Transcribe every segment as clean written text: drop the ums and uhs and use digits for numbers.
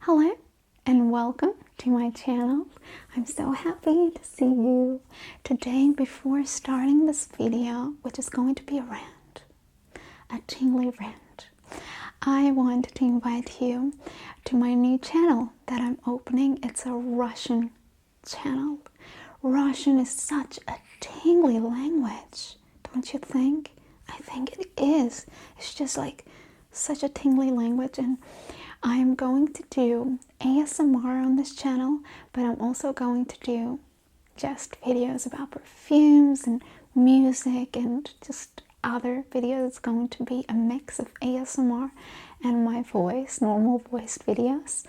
Hello and welcome to my channel. I'm so happy to see you today. Before starting this video, which is going to be a rant, a tingly rant, I want to invite you to my new channel that I'm opening. It's a Russian channel. Russian is such a tingly language, don't you think? I think it is. It's just like such a tingly language, and I am going to do ASMR on this channel, but I'm also going to do just videos about perfumes and music and just other videos. It's going to be a mix of ASMR and my voice, normal voiced videos.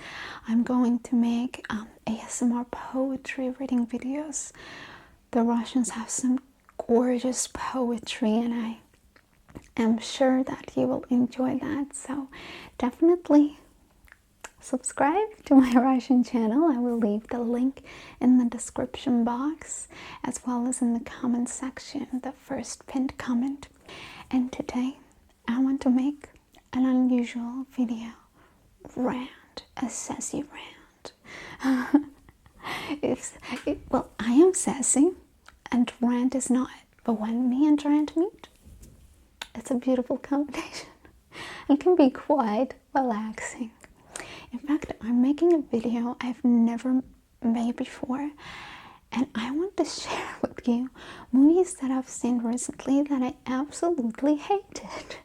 I'm going to make ASMR poetry reading videos. The Russians have some gorgeous poetry, and I am sure that you will enjoy that. So definitely subscribe to my Russian channel. I will leave the link in the description box as well as in the comment section, the first pinned comment. And today I want to make an unusual video rant, a sassy rant. Well, I am sassy and rant is not, but when me and rant meet, it's a beautiful combination. It can be quite relaxing. In fact, I'm making a video I've never made before, and I want to share with you movies that I've seen recently that I absolutely hated.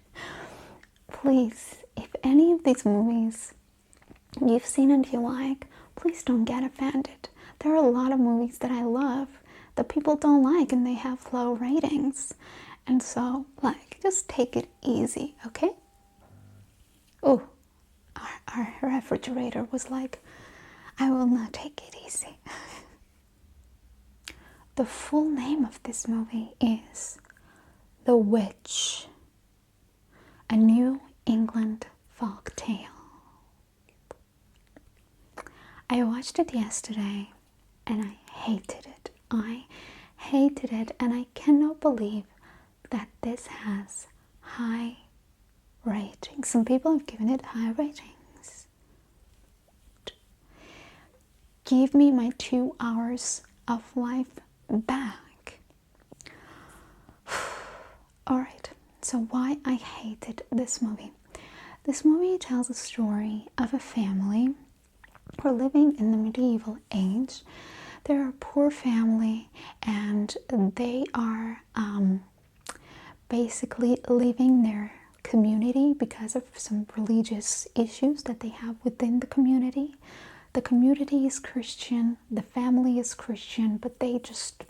Please, if any of these movies you've seen and you like, please don't get offended. There are a lot of movies that I love that people don't like and they have low ratings. And so, just take it easy, okay? Oh, our refrigerator was like, I will not take it easy. The full name of this movie is The Witch, a New England folk tale. I watched it yesterday and I hated it. I hated it, and I cannot believe that this has high ratings. Some people have given it high ratings. Give me my 2 hours of life back. Alright, so why I hated this movie. This movie tells a story of a family who are living in the medieval age. They're a poor family, and they are basically leaving their community because of some religious issues that they have within the community. The community is Christian, the family is Christian, but they just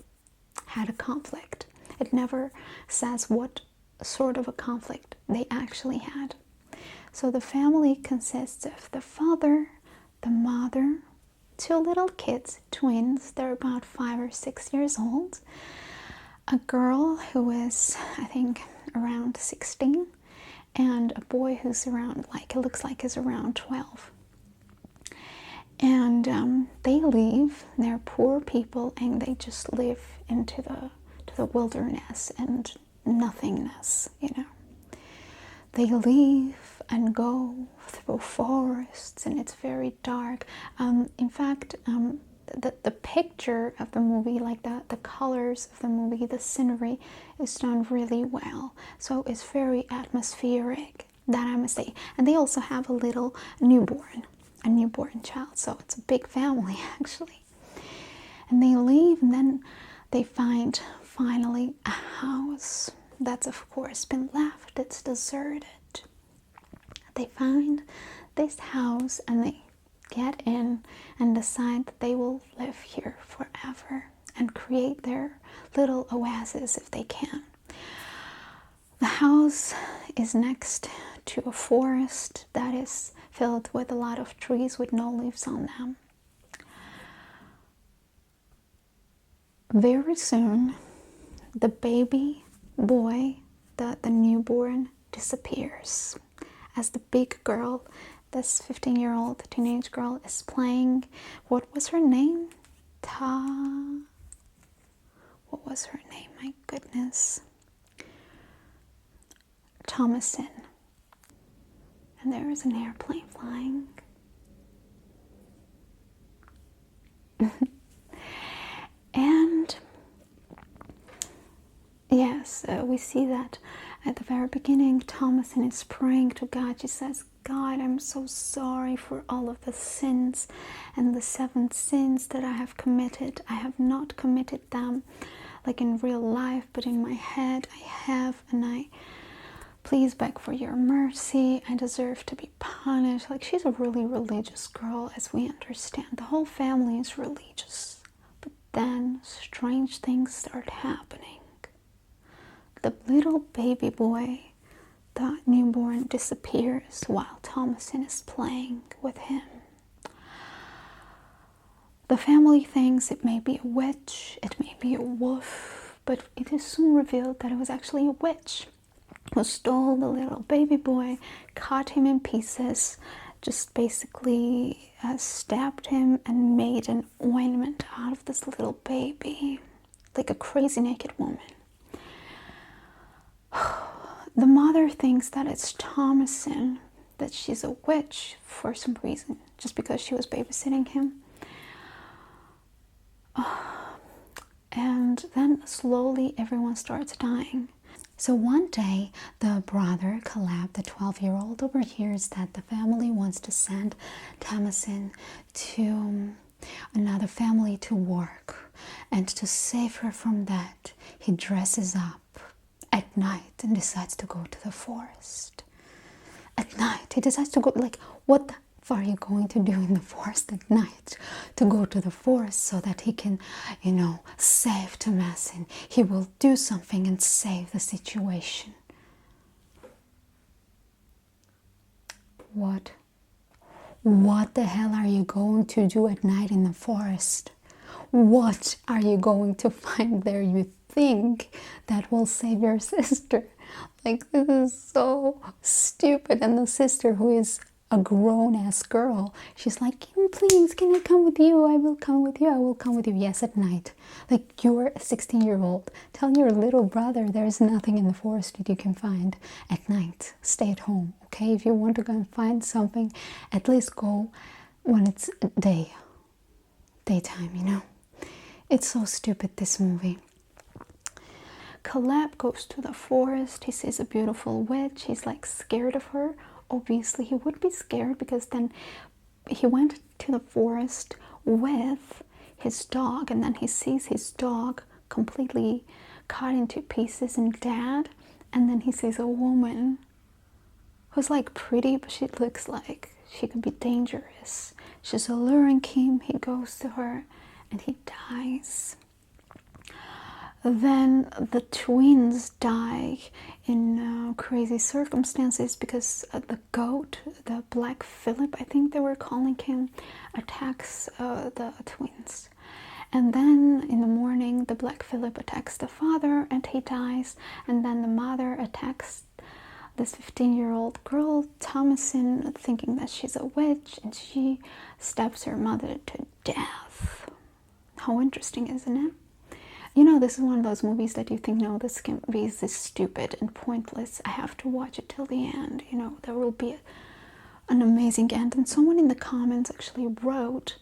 had a conflict. It never says what sort of a conflict they actually had. So the family consists of the father, the mother, 2 little kids, twins. They're about 5 or 6 years old. A girl who is, I think, around 16, and a boy who's around, it looks like is around 12. And they leave. They're poor people, and they just live into the wilderness and nothingness, They leave and go through forests, and it's very dark. In fact, the picture of the movie, the colors of the movie, the scenery is done really well. So it's very atmospheric, that I must say. And they also have a little newborn child. So it's a big family, actually. And they leave, and then they find finally a house that's of course been left. It's deserted. They find this house and they get in and decide that they will live here forever and create their little oasis if they can. The house is next to a forest that is filled with a lot of trees with no leaves on them. Very soon, the baby boy, the newborn, disappears as the big girl, this 15-year-old teenage girl, is playing. What was her name? What was her name? My goodness. Thomason. And there is an airplane flying. we see that at the very beginning, Thomasin is praying to God. She says, God, I'm so sorry for all of the sins and the 7 sins that I have committed. I have not committed them like in real life, but in my head I have, and I please beg for your mercy. I deserve to be punished. Like, she's a really religious girl, as we understand. The whole family is religious. But then strange things start happening. The little baby boy, the newborn, disappears while Thomasin is playing with him. The family thinks it may be a witch, it may be a wolf, but it is soon revealed that it was actually a witch who stole the little baby boy, cut him in pieces, just basically stabbed him and made an ointment out of this little baby, like a crazy naked woman. The mother thinks that it's Thomasin, that she's a witch for some reason, just because she was babysitting him. And then slowly everyone starts dying. So one day, the brother, Caleb, the 12-year-old, overhears that the family wants to send Thomasin to another family to work. And to save her from that, he dresses up at night and decides to go to the forest. At night, he decides to go, like, what the f are you going to do in the forest at night? To go to the forest so that he can, save Thomasin. He will do something and save the situation. What the hell are you going to do at night in the forest? What are you going to find there, you think, that will save your sister? Like, this is so stupid. And the sister, who is a grown-ass girl, she's like, please, can I come with you? I will come with you. I will come with you. Yes, at night. Like, you're a 16-year-old. Tell your little brother there's nothing in the forest that you can find at night. Stay at home, okay? If you want to go and find something, at least go when it's daytime, It's so stupid, this movie. Caleb goes to the forest. He sees a beautiful witch. He's like scared of her. Obviously, he would be scared because then he went to the forest with his dog, and then he sees his dog completely cut into pieces and dead. And then he sees a woman who's like pretty, but she looks like she could be dangerous. She's alluring him. He goes to her and he dies. Then the twins die in crazy circumstances because the goat, the Black Phillip, I think they were calling him, attacks the twins. And then in the morning, the Black Phillip attacks the father and he dies. And then the mother attacks this 15-year-old girl, Thomasin, thinking that she's a witch, and she stabs her mother to death. How interesting, isn't it? This is one of those movies that you think, no, this can be this stupid and pointless. I have to watch it till the end. There will be an amazing end. And someone in the comments actually wrote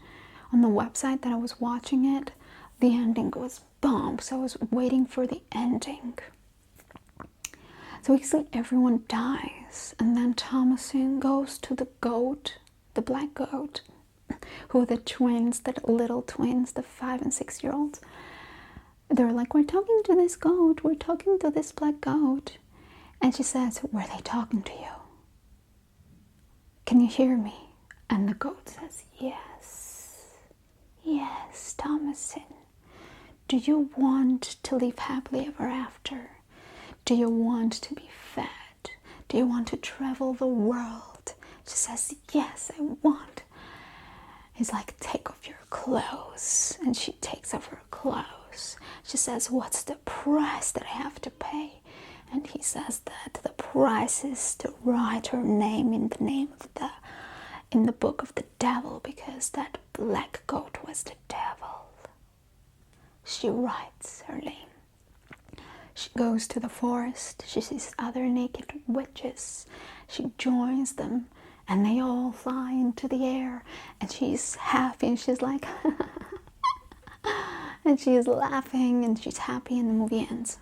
on the website that I was watching it, the ending was bomb. So I was waiting for the ending. So basically everyone dies. And then Thomasin goes to the goat, the black goat, who are the twins, the little twins, the 5 and 6-year-olds. They're like, we're talking to this goat. We're talking to this black goat. And she says, were they talking to you? Can you hear me? And the goat says, yes. Yes, Thomasin. Do you want to live happily ever after? Do you want to be fed? Do you want to travel the world? She says, yes, I want. He's like, take off your clothes. And she takes off her clothes. She says, what's the price that I have to pay? And he says that the price is to write her name in the book of the devil, because that black goat was the devil. She writes her name. She goes to the forest. She sees other naked witches. She joins them, and they all fly into the air. And she's happy, and she's like, and she's laughing, and she's happy, and the movie ends.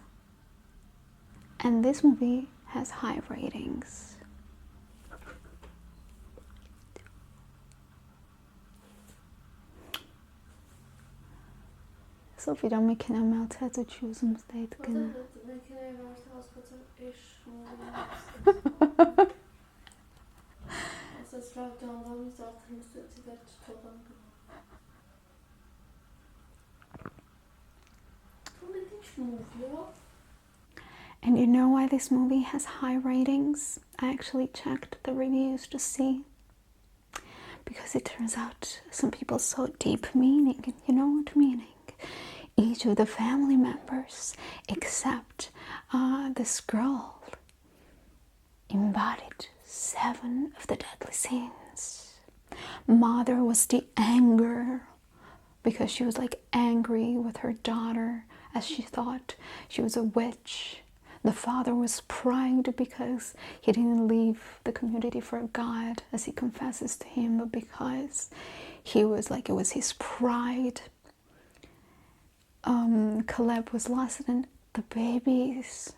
And this movie has high ratings. Sophie, de meg kéne emelthet, hogy choosem state kéne. And you know why this movie has high ratings? I actually checked the reviews to see. Because it turns out some people saw deep meaning. And you know what meaning? Each of the family members, except this girl, embodied 7 of the deadly sins. Mother was the anger, because she was like angry with her daughter as she thought she was a witch. The father was pride because he didn't leave the community for God, as he confesses to him, but because he was like, it was his pride. Caleb was lost, and the babies,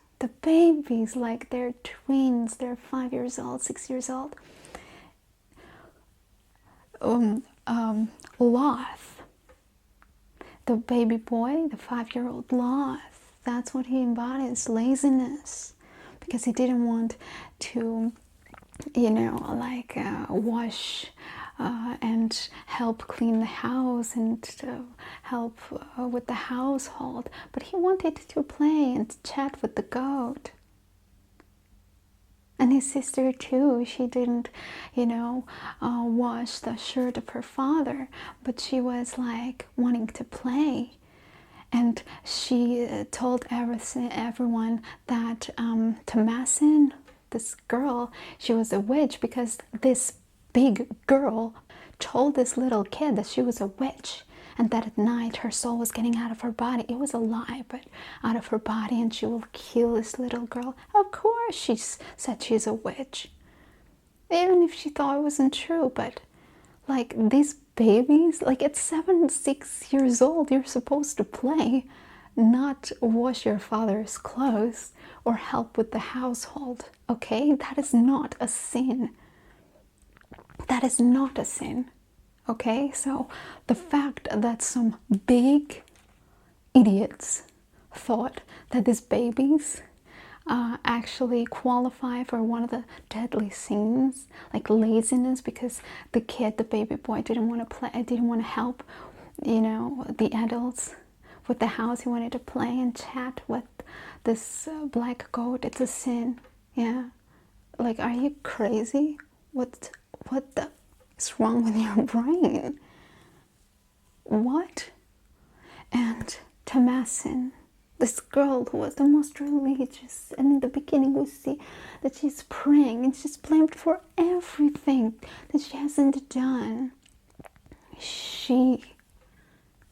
like they're twins, they're 5 years old, 6 years old. Loth, the baby boy, the 5-year-old Loth, that's what he embodies, laziness, because he didn't want to, you know, like wash and help clean the house and help with the household, but he wanted to play and chat with the goat. And his sister too, she didn't, you know, wash the shirt of her father, but she was like wanting to play. And she told everyone that Thomasin, this girl, she was a witch, because this big girl told this little kid that she was a witch, and that at night her soul was getting out of her body. It was a lie, but out of her body, and she will kill this little girl. Of course she said she's a witch, even if she thought it wasn't true. But like these babies, like at 7, 6 years old, you're supposed to play, not wash your father's clothes or help with the household. Okay, that is not a sin. That is not a sin. Okay, so the fact that some big idiots thought that these babies actually qualify for one of the deadly sins, like laziness, because the kid, the baby boy, didn't want to play, didn't want to help, you know, the adults with the house. He wanted to play and chat with this black goat. It's a sin. Yeah, like, are you crazy? What the is wrong with your brain? What? And Thomasin, this girl who was the most religious, and in the beginning we see that she's praying and she's blamed for everything that she hasn't done. She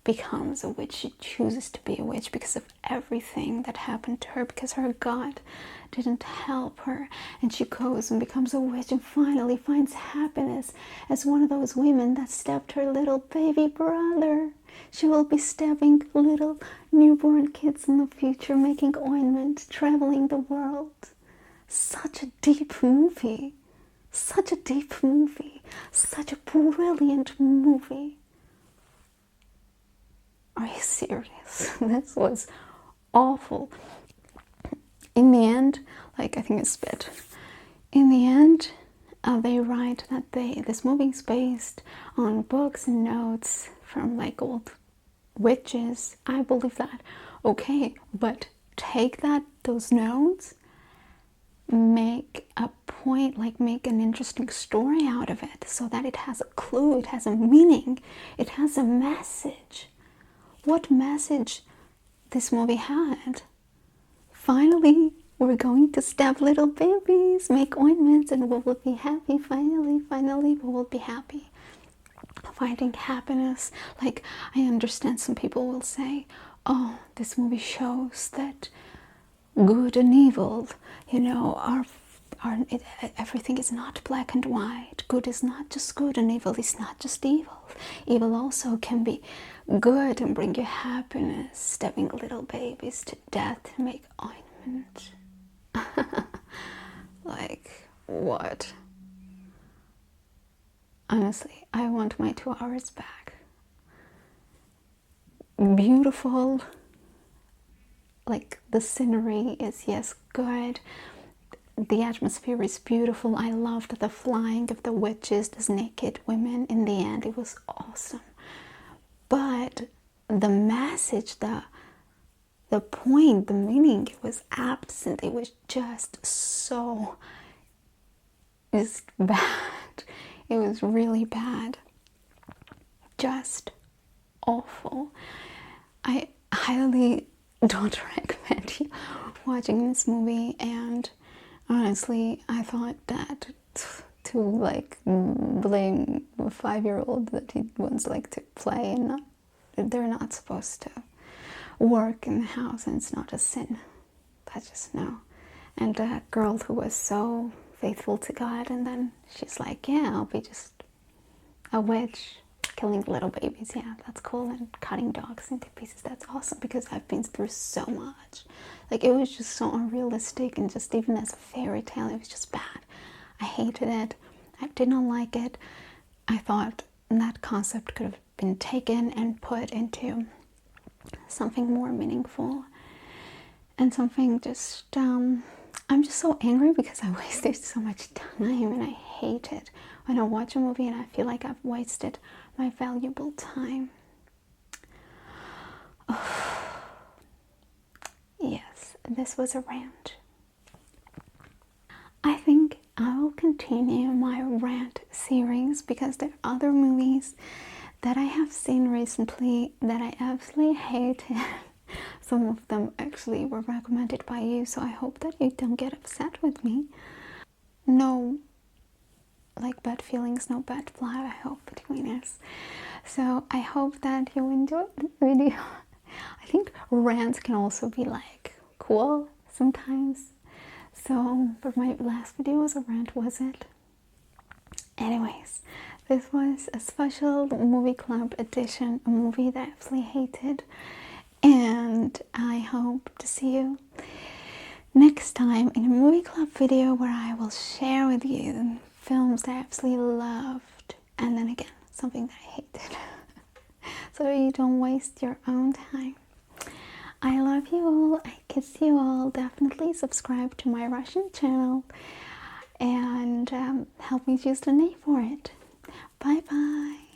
becomes a witch. She chooses to be a witch because of everything that happened to her, because her God didn't help her, and she goes and becomes a witch and finally finds happiness as one of those women that stabbed her little baby brother. She will be stabbing little newborn kids in the future, making ointment, traveling the world. Such a deep movie. Such a deep movie. Such a brilliant movie. Are you serious? This was awful. In the end, like, I think it's spit. In the end, they write that this movie is based on books and notes from like old witches. I believe that. Okay, but take those notes, make a point, like make an interesting story out of it, so that it has a clue, it has a meaning, it has a message. What message this movie had? Finally, we're going to stab little babies, make ointments, and we will be happy. Finally, we will be happy. Finding happiness. Like, I understand some people will say, oh, this movie shows that good and evil, you know, everything is not black and white. Good is not just good, and evil is not just evil. Evil also can be good and bring you happiness, stabbing little babies to death to make ointment. Like, what? Honestly, I want my 2 hours back. Beautiful. Like, the scenery is, yes, good. The atmosphere is beautiful. I loved the flying of the witches, these naked women. In the end, it was awesome. But the message, the point, the meaning, it was absent. It was just so bad. It was really bad. Just awful. I highly don't recommend you watching this movie, and honestly, I thought that to like blame a 5-year-old that he wants like to play and not, they're not supposed to work in the house and it's not a sin. I just know. And that girl who was so faithful to God, and then she's like, yeah, I'll be just a witch killing little babies. Yeah, that's cool. And cutting dogs into pieces. That's awesome, because I've been through so much. Like, it was just so unrealistic, and just even as a fairy tale, it was just bad. I hated it. I did not like it. I thought that concept could have been taken and put into something more meaningful and something just I'm just so angry because I wasted so much time, and I hate it when I watch a movie and I feel like I've wasted my valuable time. Yes, this was a rant. I think I will continue my rant series because there are other movies that I have seen recently that I absolutely hated. Some of them actually were recommended by you, so I hope that you don't get upset with me. No, like, bad feelings, no bad blood, I hope, between us. So I hope that you enjoyed this video. I think rants can also be like cool sometimes. So, but my last video was a rant, was it? Anyways, this was a special movie club edition, a movie that I absolutely hated. And I hope to see you next time in a movie club video where I will share with you films that I absolutely loved, and then again, something that I hated. So you don't waste your own time. I love you all. I kiss you all. Definitely subscribe to my Russian channel and help me choose the name for it. Bye bye.